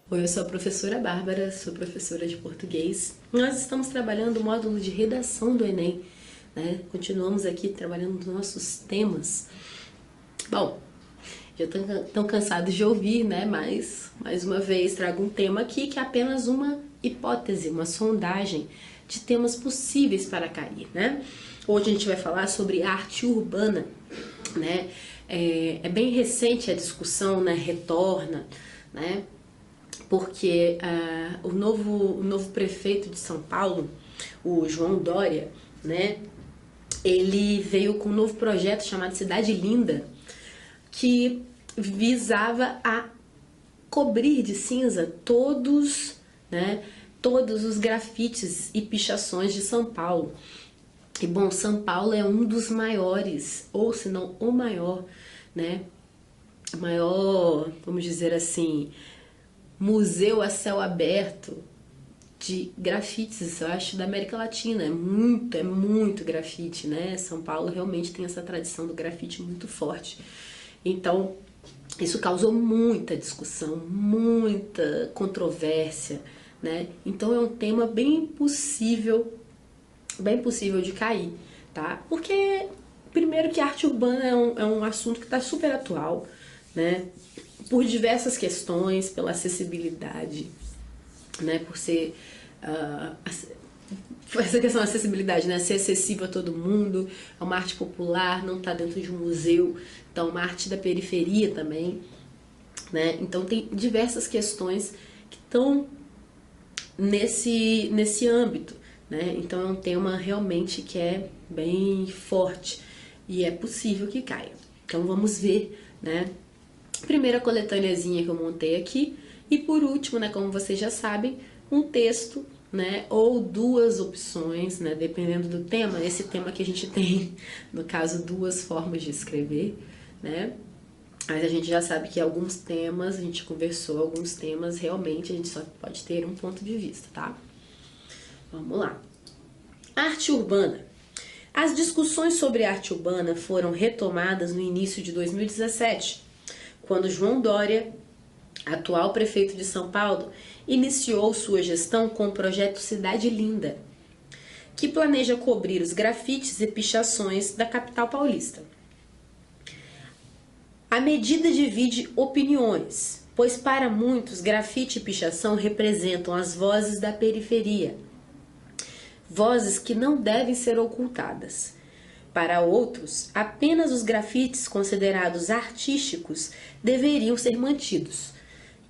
Oi, eu sou a professora Bárbara, sou professora de português. Nós estamos trabalhando o módulo de redação do Enem, né? Continuamos aqui trabalhando nos nossos temas. Bom, já estão cansados de ouvir, né? Mas, mais uma vez, trago um tema aqui que é apenas uma hipótese, uma sondagem de temas possíveis para cair, né? Hoje a gente vai falar sobre arte urbana, né? É bem recente a discussão, né? Retorna, né? Porque o novo prefeito de São Paulo, o João Dória, né, ele veio com um novo projeto chamado Cidade Linda, que visava a cobrir de cinza todos os grafites e pichações de São Paulo. E bom, São Paulo é um dos maiores, ou se não o maior, né, maior, vamos dizer assim, museu a céu aberto de grafites, eu acho, da América Latina. É muito grafite, né? São Paulo realmente tem essa tradição do grafite muito forte. Então, isso causou muita discussão, muita controvérsia, né? Então é um tema bem possível de cair, tá? Porque, primeiro, que a arte urbana é um assunto que está super atual, né? Por diversas questões, pela acessibilidade, né? Por ser essa questão da acessibilidade, né? Ser acessível a todo mundo, é uma arte popular, não está dentro de um museu, então uma arte da periferia também, né? Então tem diversas questões que estão nesse âmbito, né? Então é um tema realmente que é bem forte e é possível que caia. Então vamos ver, né? Primeira coletâneazinha que eu montei aqui e por último, né, como vocês já sabem, um texto, né, ou duas opções, né, dependendo do tema. Esse tema que a gente tem, no caso, duas formas de escrever, né? Mas a gente já sabe que alguns temas, a gente conversou, alguns temas realmente a gente só pode ter um ponto de vista, tá? Vamos lá. Arte urbana. As discussões sobre arte urbana foram retomadas no início de 2017, quando João Dória, atual prefeito de São Paulo, iniciou sua gestão com o projeto Cidade Linda, que planeja cobrir os grafites e pichações da capital paulista. A medida divide opiniões, pois para muitos grafite e pichação representam as vozes da periferia, vozes que não devem ser ocultadas. Para outros, apenas os grafites considerados artísticos deveriam ser mantidos.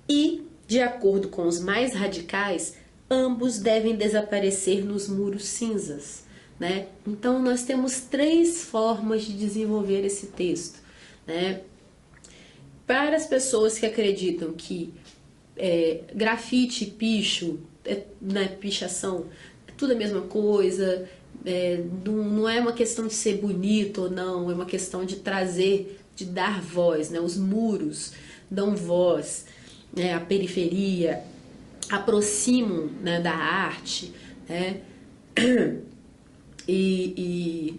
E, de acordo com os mais radicais, ambos devem desaparecer nos muros cinzas, né? Então, nós temos três formas de desenvolver esse texto, né? Para as pessoas que acreditam que grafite, picho, pichação, é tudo a mesma coisa, não é uma questão de ser bonito ou não, é uma questão de trazer, de dar voz, né? Os muros dão voz, né? A periferia, aproximam, né, da arte, né?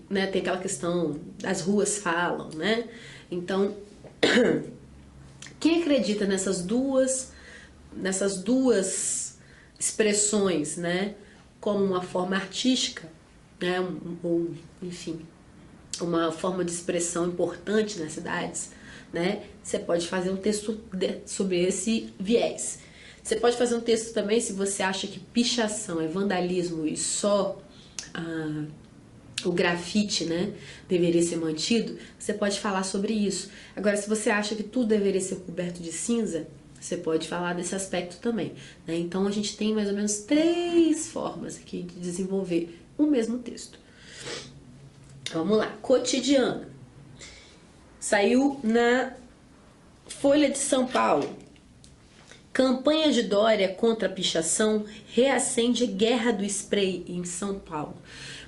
Né, tem aquela questão das ruas falam, né? Então, quem acredita nessas duas expressões, né, como uma forma artística, né, ou enfim, uma forma de expressão importante nas cidades, né, você pode fazer um texto sobre esse viés. Você pode fazer um texto também se você acha que pichação é vandalismo e só o grafite, né, deveria ser mantido, você pode falar sobre isso. Agora, se você acha que tudo deveria ser coberto de cinza, você pode falar desse aspecto também, né? Então a gente tem mais ou menos três formas aqui de desenvolver o mesmo texto. Vamos lá. Cotidiano. Saiu na Folha de São Paulo. Campanha de Dória contra a pichação reacende guerra do spray em São Paulo.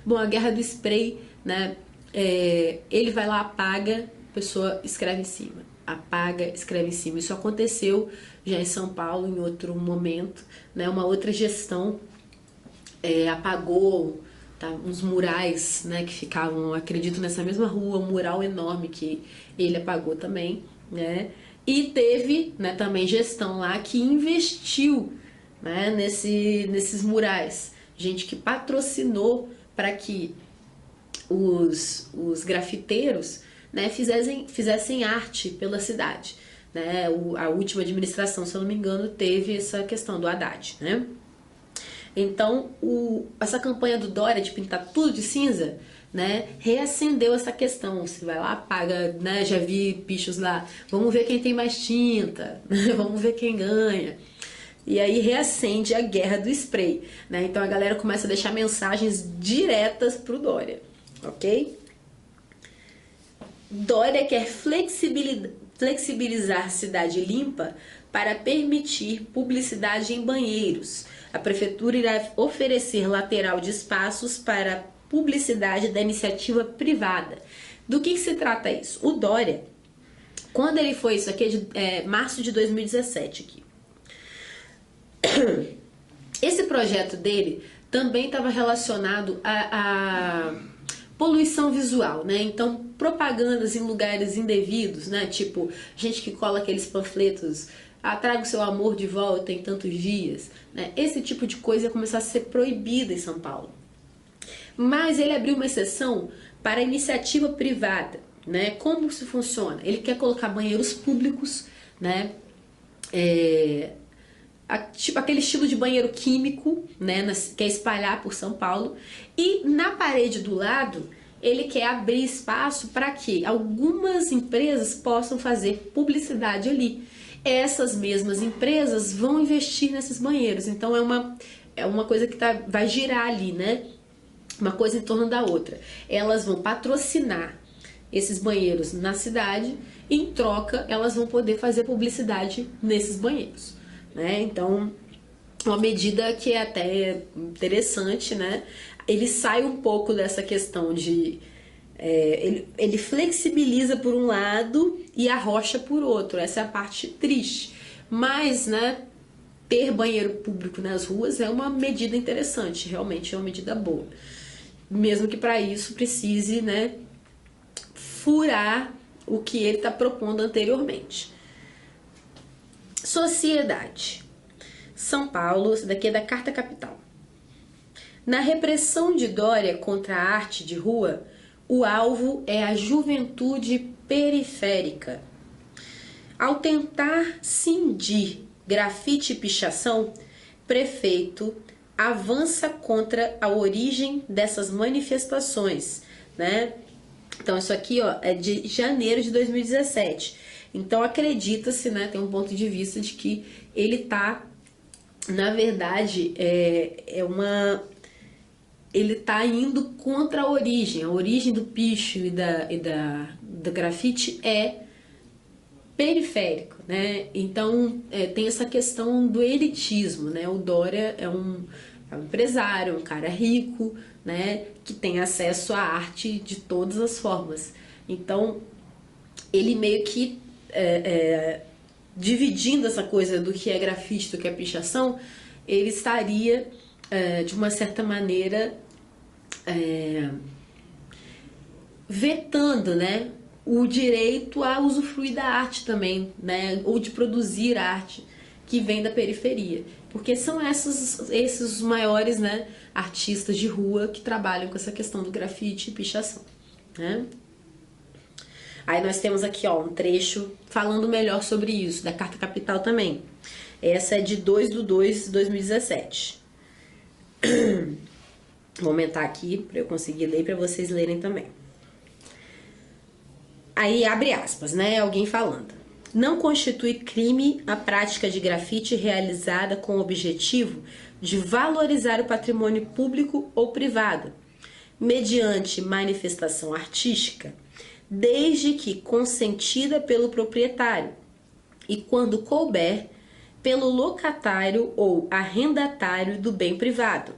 Bom, a guerra do spray, né? Ele vai lá, apaga, a pessoa escreve em cima. Apaga, escreve em cima. Isso aconteceu já em São Paulo em outro momento, né? Uma outra gestão apagou, tá, uns murais, né, que ficavam, acredito, nessa mesma rua, um mural enorme que ele apagou também, né? E teve, né, também gestão lá que investiu, né, nesses murais. Gente que patrocinou para que os grafiteiros, né, fizessem arte pela cidade. Né? A última administração, se eu não me engano, teve essa questão do Haddad. Né? Então, essa campanha do Dória de pintar tudo de cinza, né, reacendeu essa questão. Você vai lá, paga, né, já vi bichos lá, vamos ver quem tem mais tinta, né, vamos ver quem ganha. E aí reacende a guerra do spray. Né? Então a galera começa a deixar mensagens diretas pro Dória. Ok? Dória quer flexibilizar cidade limpa para permitir publicidade em banheiros. A prefeitura irá oferecer lateral de espaços para publicidade da iniciativa privada. Do que se trata isso? O Dória, quando ele foi, isso aqui é de março de 2017 aqui. Esse projeto dele também estava relacionado a poluição visual, né? Então, propagandas em lugares indevidos, né? Tipo, gente que cola aqueles panfletos, traga o seu amor de volta em tantos dias, né? Esse tipo de coisa ia começar a ser proibida em São Paulo. Mas ele abriu uma exceção para a iniciativa privada, né? Como isso funciona? Ele quer colocar banheiros públicos, né? Tipo aquele estilo de banheiro químico, né, quer espalhar por São Paulo, e na parede do lado ele quer abrir espaço para que algumas empresas possam fazer publicidade ali. Essas mesmas empresas vão investir nesses banheiros, então é uma coisa que vai girar ali, né? Uma coisa em torno da outra. Elas vão patrocinar esses banheiros na cidade e em troca elas vão poder fazer publicidade nesses banheiros. Né? Então, uma medida que é até interessante, né? Ele sai um pouco dessa questão de... ele flexibiliza por um lado e arrocha por outro. Essa é a parte triste. Mas, né, ter banheiro público nas ruas é uma medida interessante, realmente é uma medida boa. Mesmo que para isso precise, né, furar o que ele está propondo anteriormente. Sociedade. São Paulo, isso daqui é da Carta Capital. Na repressão de Dória contra a arte de rua, o alvo é a juventude periférica. Ao tentar cindir grafite e pichação, prefeito avança contra a origem dessas manifestações, né? Então isso aqui, ó, é de janeiro de 2017. Então acredita-se, né, tem um ponto de vista de que ele tá, na verdade, ele tá indo contra a origem do picho e do grafite é periférico, né? Então tem essa questão do elitismo, né? O Dória é um empresário, um cara rico, né, que tem acesso à arte de todas as formas. Então ele meio que dividindo essa coisa do que é grafite, do que é pichação, ele estaria, de uma certa maneira, vetando, né, o direito a usufruir da arte também, né, ou de produzir arte que vem da periferia. Porque são esses os maiores, né, artistas de rua que trabalham com essa questão do grafite e pichação, né? Aí nós temos aqui, ó, um trecho falando melhor sobre isso, da Carta Capital também. Essa é de 2/2/2017. Vou aumentar aqui para eu conseguir ler, para vocês lerem também. Aí abre aspas, né? Alguém falando. Não constitui crime a prática de grafite realizada com o objetivo de valorizar o patrimônio público ou privado, mediante manifestação artística, desde que consentida pelo proprietário e, quando couber, pelo locatário ou arrendatário do bem privado,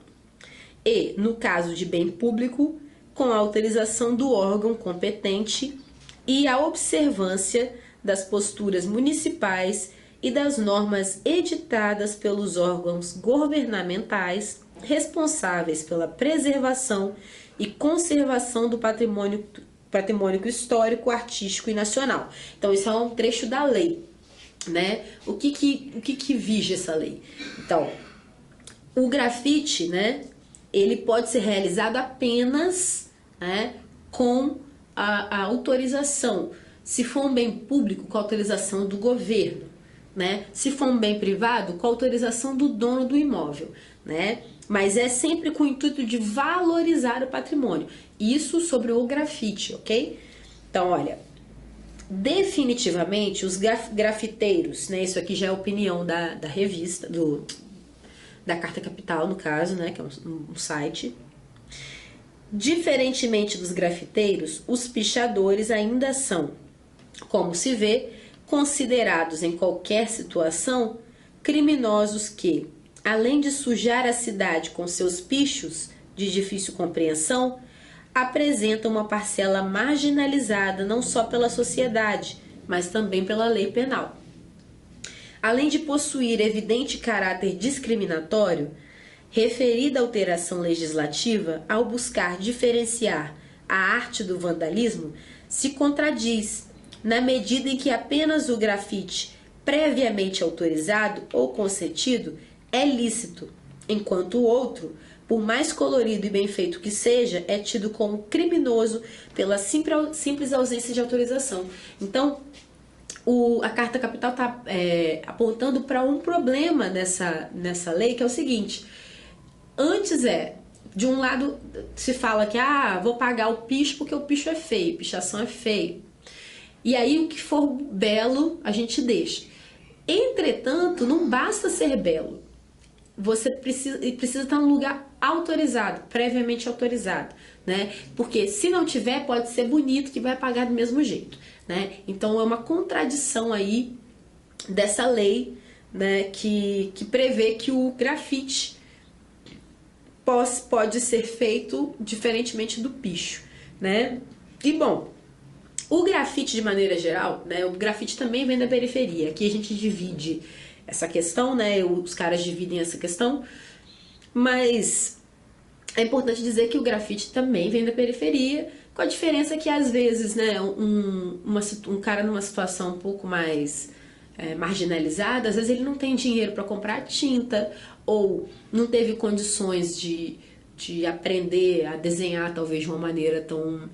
e, no caso de bem público, com a autorização do órgão competente e a observância das posturas municipais e das normas editadas pelos órgãos governamentais responsáveis pela preservação e conservação do patrimônio histórico, artístico e nacional. Então, isso é um trecho da lei, né? O que vige essa lei? Então, o grafite, né, ele pode ser realizado apenas, né, com a autorização. Se for um bem público, com a autorização do governo, né? Se for um bem privado, com a autorização do dono do imóvel, né? Mas é sempre com o intuito de valorizar o patrimônio. Isso sobre o grafite, ok? Então, olha, definitivamente os grafiteiros, né? Isso aqui já é a opinião da revista, da Carta Capital, no caso, né? Que é um site. Diferentemente dos grafiteiros, os pichadores ainda são, como se vê, considerados em qualquer situação criminosos que, além de sujar a cidade com seus pichos de difícil compreensão, apresentam uma parcela marginalizada não só pela sociedade, mas também pela lei penal. Além de possuir evidente caráter discriminatório, referida alteração legislativa, ao buscar diferenciar a arte do vandalismo, se contradiz, na medida em que apenas o grafite previamente autorizado ou consentido é lícito, enquanto o outro, por mais colorido e bem feito que seja, é tido como criminoso pela simples ausência de autorização. Então, a Carta Capital está apontando para um problema nessa lei, que é o seguinte: antes de um lado se fala que vou pagar o picho porque o picho é feio, pichação é feio. E aí o que for belo a gente deixa. Entretanto, não basta ser belo. Você precisa estar num lugar autorizado, previamente autorizado, né? Porque se não tiver, pode ser bonito que vai pagar do mesmo jeito, né? Então é uma contradição aí dessa lei, né, que prevê que o grafite pode ser feito diferentemente do picho, né? E bom, o grafite de maneira geral, né, o grafite também vem da periferia. Aqui a gente divide essa questão, né, os caras dividem essa questão, mas é importante dizer que o grafite também vem da periferia, com a diferença que às vezes, né, um cara numa situação um pouco mais marginalizada, às vezes ele não tem dinheiro para comprar tinta, ou não teve condições de aprender a desenhar talvez de uma maneira tão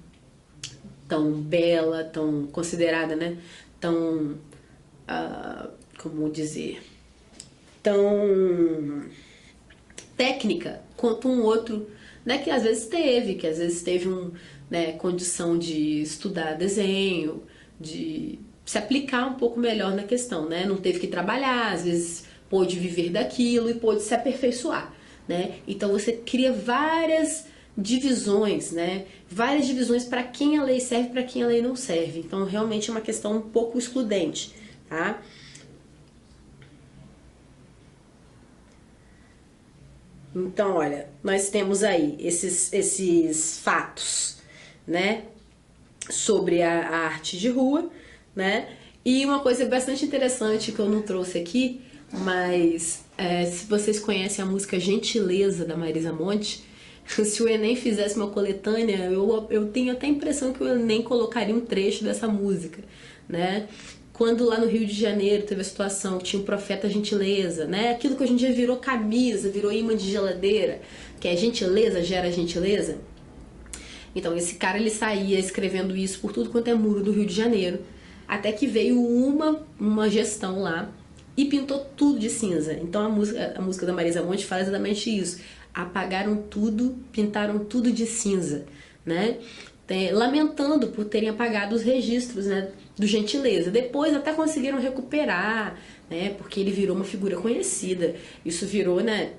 bela, tão considerada, né, tão, como dizer, tão técnica quanto um outro, né, que às vezes teve condição de estudar desenho, de se aplicar um pouco melhor na questão, né, não teve que trabalhar, às vezes pôde viver daquilo e pôde se aperfeiçoar, né, então você cria várias divisões, né, várias divisões para quem a lei serve e para quem a lei não serve, então realmente é uma questão um pouco excludente, tá? Então, olha, nós temos aí esses fatos, né, sobre a arte de rua, né, e uma coisa bastante interessante que eu não trouxe aqui, mas se vocês conhecem a música Gentileza, da Marisa Monte, se o Enem fizesse uma coletânea, eu tenho até a impressão que o Enem colocaria um trecho dessa música, né, quando lá no Rio de Janeiro teve a situação que tinha o Profeta Gentileza, né? Aquilo que hoje em dia virou camisa, virou imã de geladeira, que é gentileza gera gentileza. Então esse cara, ele saía escrevendo isso por tudo quanto é muro do Rio de Janeiro, até que veio uma gestão lá e pintou tudo de cinza. Então a música da Marisa Monte fala exatamente isso. Apagaram tudo, pintaram tudo de cinza, né? Lamentando por terem apagado os registros, né, do Gentileza. Depois até conseguiram recuperar, né, porque ele virou uma figura conhecida. Isso virou, né,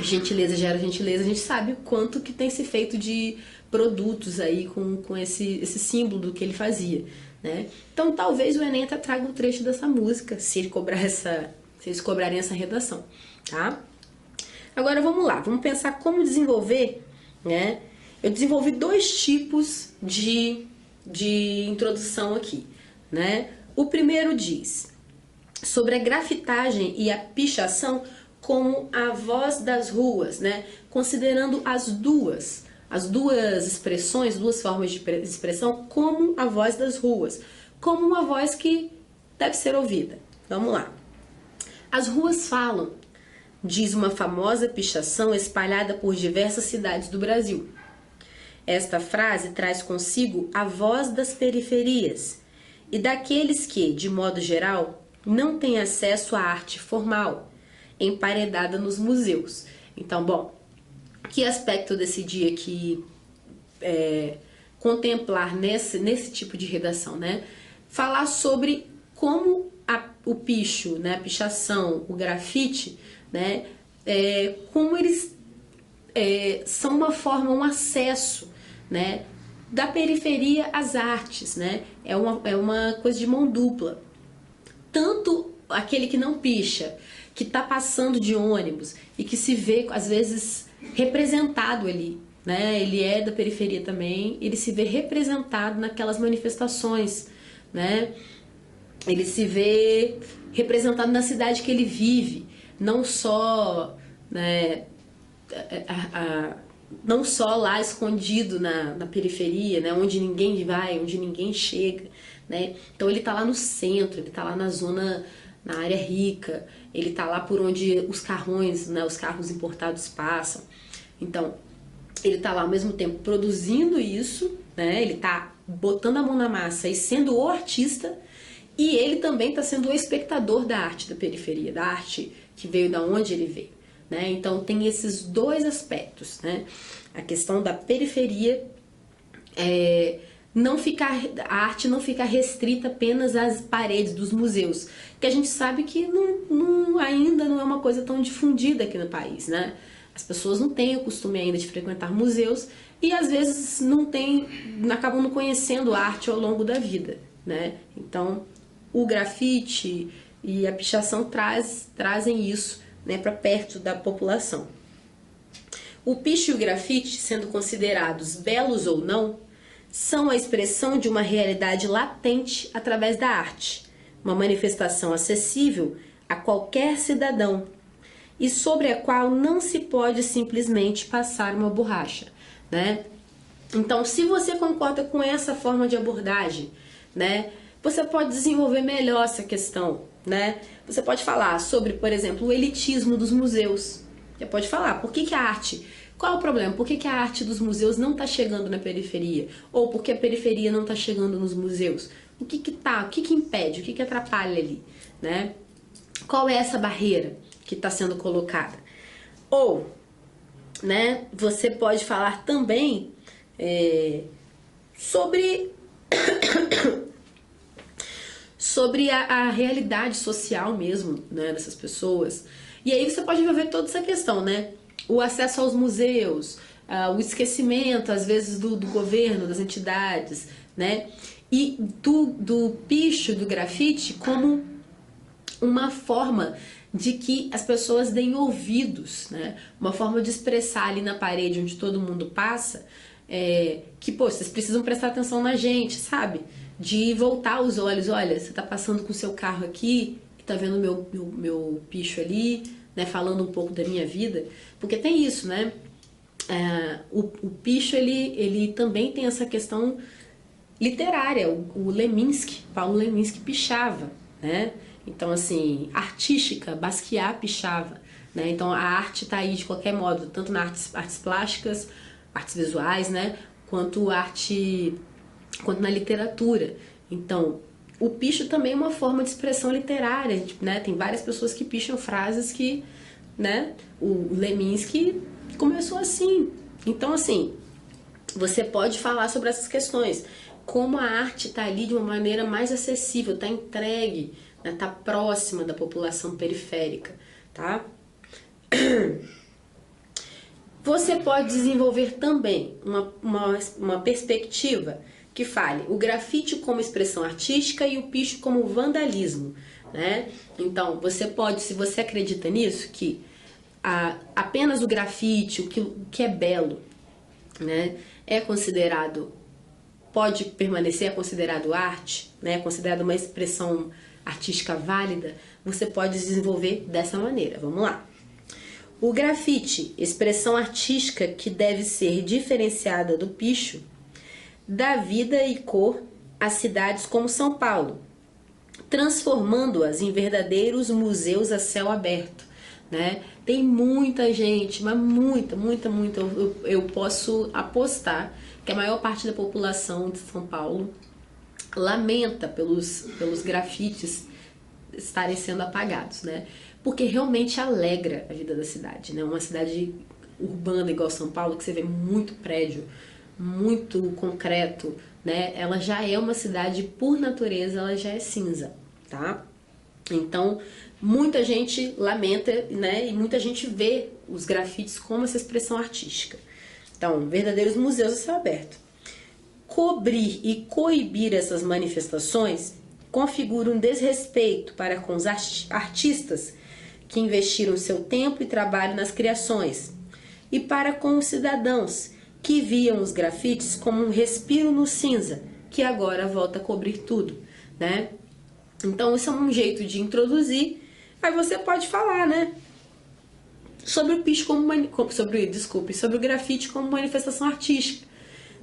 gentileza gera gentileza. A gente sabe o quanto que tem se feito de produtos aí com esse símbolo do que ele fazia, né? Então talvez o Enem até traga um trecho dessa música, se eles cobrarem essa redação, tá? Agora vamos lá, vamos pensar como desenvolver, né? Eu desenvolvi 2 tipos de introdução aqui, né? O primeiro diz sobre a grafitagem e a pichação como a voz das ruas, né? Considerando as duas expressões, 2 formas de expressão como a voz das ruas, como uma voz que deve ser ouvida, Vamos lá. As ruas falam, diz uma famosa pichação espalhada por diversas cidades do Brasil. Esta frase traz consigo a voz das periferias e daqueles que, de modo geral, não têm acesso à arte formal, emparedada nos museus. Então, bom, que aspecto eu decidi aqui contemplar nesse tipo de redação, né? Falar sobre como o picho, né, a pichação, o grafite, né, como eles são uma forma, um acesso, né, da periferia às artes, né? É uma coisa de mão dupla. Tanto aquele que não picha, que está passando de ônibus e que se vê, às vezes, representado ali, né? Ele é da periferia também, ele se vê representado naquelas manifestações, né? Ele se vê representado na cidade que ele vive, não só, né, não só lá escondido na periferia, né, onde ninguém vai, onde ninguém chega, né? Então ele está lá no centro, ele está lá na zona, na área rica, ele está lá por onde os carrões, né, os carros importados passam. Então ele está lá ao mesmo tempo produzindo isso, né? Ele está botando a mão na massa e sendo o artista, e ele também está sendo o espectador da arte da periferia, da arte que veio da onde ele veio, né? Então tem esses dois aspectos, né? A questão da periferia, a arte não ficar restrita apenas às paredes dos museus, que a gente sabe que ainda não é uma coisa tão difundida aqui no país, né? As pessoas não têm o costume ainda de frequentar museus e às vezes acabam não conhecendo arte ao longo da vida, né? Então o grafite e a pichação trazem isso, né, para perto da população. O picho e o grafite, sendo considerados belos ou não, são a expressão de uma realidade latente através da arte, uma manifestação acessível a qualquer cidadão e sobre a qual não se pode simplesmente passar uma borracha, né? Então, se você concorda com essa forma de abordagem, né, você pode desenvolver melhor essa questão, né? Você pode falar sobre, por exemplo, o elitismo dos museus. Você pode falar por que a arte... Qual é o problema? Por que a arte dos museus não está chegando na periferia? Ou por que a periferia não está chegando nos museus? O que impede? O que atrapalha ali, né? Qual é essa barreira que está sendo colocada? Ou, né, você pode falar também sobre a realidade social mesmo, né, dessas pessoas. E aí você pode envolver toda essa questão, né? O acesso aos museus, o esquecimento, às vezes, do governo, das entidades, né? E do picho, do grafite, como uma forma de que as pessoas deem ouvidos, né? Uma forma de expressar ali na parede onde todo mundo passa, que, pô, vocês precisam prestar atenção na gente, sabe? De voltar os olhos, olha, você tá passando com o seu carro aqui, e tá vendo meu picho ali, né, falando um pouco da minha vida, porque tem isso, né? O picho, ele também tem essa questão literária. O Leminski, Paulo Leminski pichava, né? Então, assim, artística, Basquiat pichava, né? Então a arte tá aí de qualquer modo, tanto nas artes plásticas, artes visuais, né? Quanto na literatura. Então, o picho também é uma forma de expressão literária, né? Tem várias pessoas que picham frases que, né? O Leminski começou assim. Então, assim, você pode falar sobre essas questões. Como a arte está ali de uma maneira mais acessível, está entregue, né? Tá próxima da população periférica, tá? Você pode desenvolver também uma perspectiva que fale o grafite como expressão artística e o picho como vandalismo, né? Então, você pode, se você acredita nisso, que apenas o grafite, o que é belo, né, pode permanecer, é considerado arte, né, é considerado uma expressão artística válida, você pode desenvolver dessa maneira. Vamos lá. O grafite, expressão artística que deve ser diferenciada do picho, dá vida e cor a cidades como São Paulo, transformando-as em verdadeiros museus a céu aberto, né? Tem muita gente, mas muita, eu posso apostar que a maior parte da população de São Paulo lamenta pelos grafites estarem sendo apagados, né? Porque realmente alegra a vida da cidade, né? Uma cidade urbana igual São Paulo, que você vê muito prédio, muito concreto, né? Ela já é uma cidade, por natureza, ela já é cinza, tá? Então, muita gente lamenta, né? E muita gente vê os grafites como essa expressão artística. Então, verdadeiros museus a céu aberto. Cobrir e coibir essas manifestações configura um desrespeito para com os artistas que investiram seu tempo e trabalho nas criações, e para com os cidadãos que viam os grafites como um respiro no cinza, que agora volta a cobrir tudo, né? Então, isso é um jeito de introduzir. Aí você pode falar, né? Sobre o picho sobre o grafite como manifestação artística.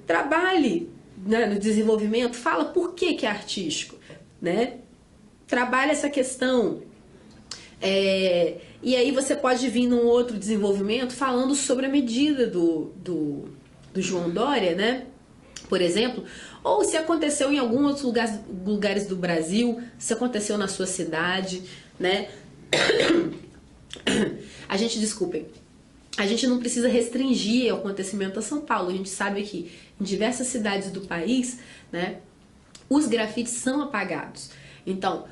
Trabalhe, né, no desenvolvimento, fala por que é artístico, né? Trabalha essa questão. E aí você pode vir num outro desenvolvimento falando sobre a medida do João Dória, né? Por exemplo, ou se aconteceu em alguns outros lugares do Brasil, se aconteceu na sua cidade, né? Desculpem, a gente não precisa restringir o acontecimento a São Paulo. A gente sabe que em diversas cidades do país, né, os grafites são apagados. Então,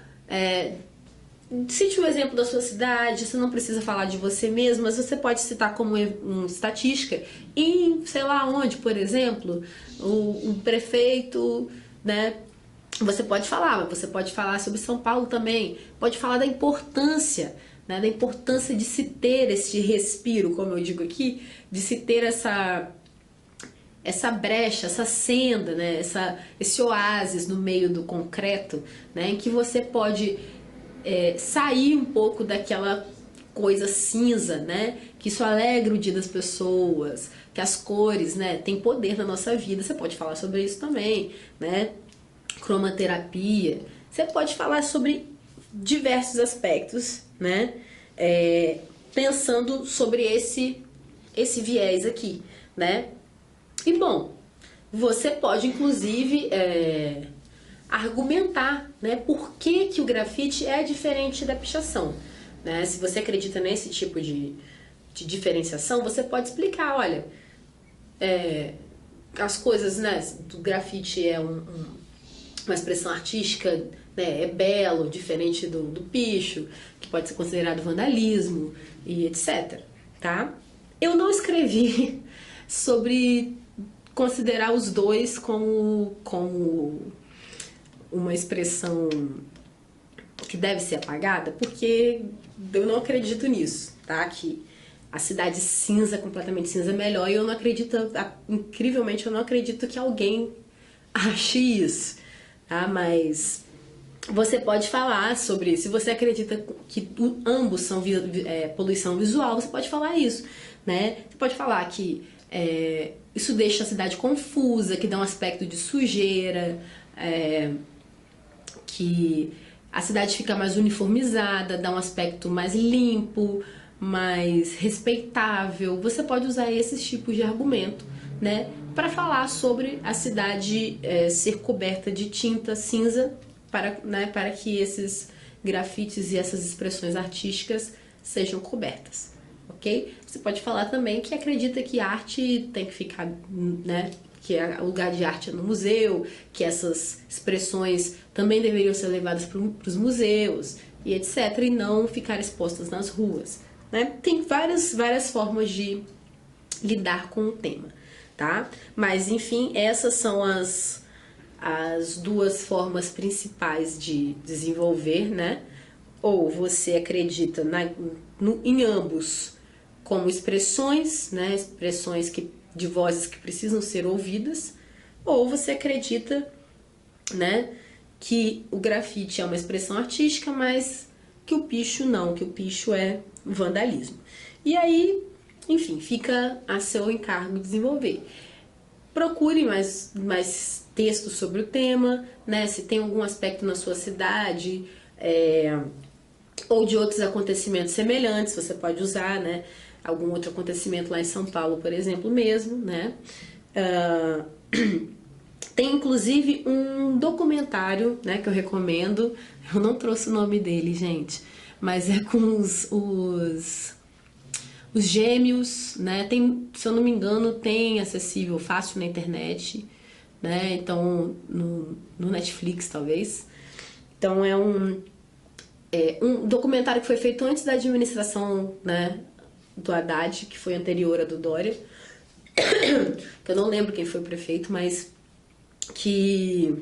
cite um exemplo da sua cidade. Você não precisa falar de você mesmo, mas você pode citar como estatística em, sei lá onde, por exemplo, o prefeito, né? Você pode falar sobre São Paulo também, pode falar da importância, né, da importância de se ter esse respiro, como eu digo aqui, de se ter essa brecha, essa senda, né, esse oásis no meio do concreto, né, em que você pode sair um pouco daquela coisa cinza, né, que isso alegra o dia das pessoas, que as cores, né, têm poder na nossa vida. Você pode falar sobre isso também, né, cromaterapia. Você pode falar sobre diversos aspectos, né, pensando sobre esse viés aqui, né. E bom, você pode inclusive argumentar, né, por que o grafite é diferente da pichação, né? Se você acredita nesse tipo de diferenciação, você pode explicar, olha, as coisas, né, do grafite é uma expressão artística, né, é belo, diferente do picho, que pode ser considerado vandalismo e etc, tá? Eu não escrevi sobre considerar os dois como uma expressão que deve ser apagada, porque eu não acredito nisso, tá? Que a cidade cinza, completamente cinza, é melhor, e eu não acredito, incrivelmente, eu não acredito que alguém ache isso, tá? Mas você pode falar sobre isso. Se você acredita que ambos são poluição visual, você pode falar isso, né? Você pode falar que isso deixa a cidade confusa, que dá um aspecto de sujeira, que a cidade fica mais uniformizada, dá um aspecto mais limpo, mais respeitável. Você pode usar esses tipos de argumento, né, para falar sobre a cidade ser coberta de tinta cinza para que esses grafites e essas expressões artísticas sejam cobertas, ok? Você pode falar também que acredita que arte tem que ficar, né, que o lugar de arte é no museu, que essas expressões também deveriam ser levadas para os museus e etc, e não ficar expostas nas ruas, né? Tem várias formas de lidar com o tema, tá? Mas enfim, essas são as duas formas principais de desenvolver, né? Ou você acredita em ambos como expressões, né? Expressões de vozes que precisam ser ouvidas, ou você acredita, né, que o grafite é uma expressão artística, mas que o picho não, que o picho é vandalismo. E aí, enfim, fica a seu encargo desenvolver. Procure mais textos sobre o tema, né? Se tem algum aspecto na sua cidade, ou de outros acontecimentos semelhantes, você pode usar, né? Algum outro acontecimento lá em São Paulo, por exemplo, mesmo, né? Tem inclusive um documentário, né, que eu recomendo. Eu não trouxe o nome dele, gente, mas é com os gêmeos, né? Tem, se eu não me engano, tem acessível fácil na internet, né? Então, no Netflix, talvez. Então, é um documentário que foi feito antes da administração, né, do Haddad, que foi anterior à do Dória. Que eu não lembro quem foi o prefeito, mas que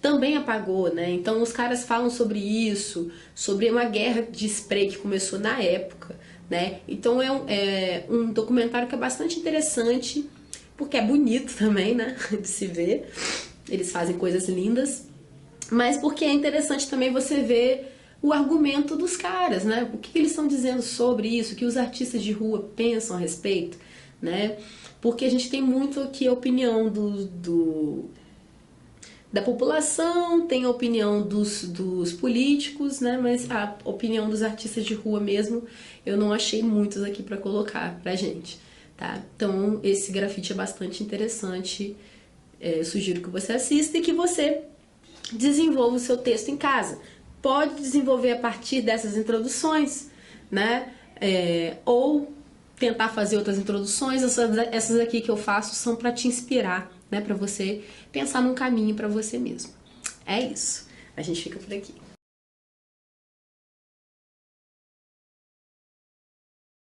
também apagou, né? Então os caras falam sobre isso, sobre uma guerra de spray que começou na época, né? Então é um documentário que é bastante interessante, porque é bonito também, né? De se ver. Eles fazem coisas lindas, mas porque é interessante também você ver o argumento dos caras, né? O que eles estão dizendo sobre isso, o que os artistas de rua pensam a respeito, né? Porque a gente tem muito aqui a opinião da população, tem a opinião dos políticos, né? Mas a opinião dos artistas de rua mesmo, eu não achei muitos aqui para colocar pra gente, tá? Então, esse grafite é bastante interessante. Eu sugiro que você assista e que você desenvolva o seu texto em casa. Pode desenvolver a partir dessas introduções, né? Ou tentar fazer outras introduções. Essas aqui que eu faço são para te inspirar, né? Para você pensar num caminho para você mesmo. É isso. A gente fica por aqui.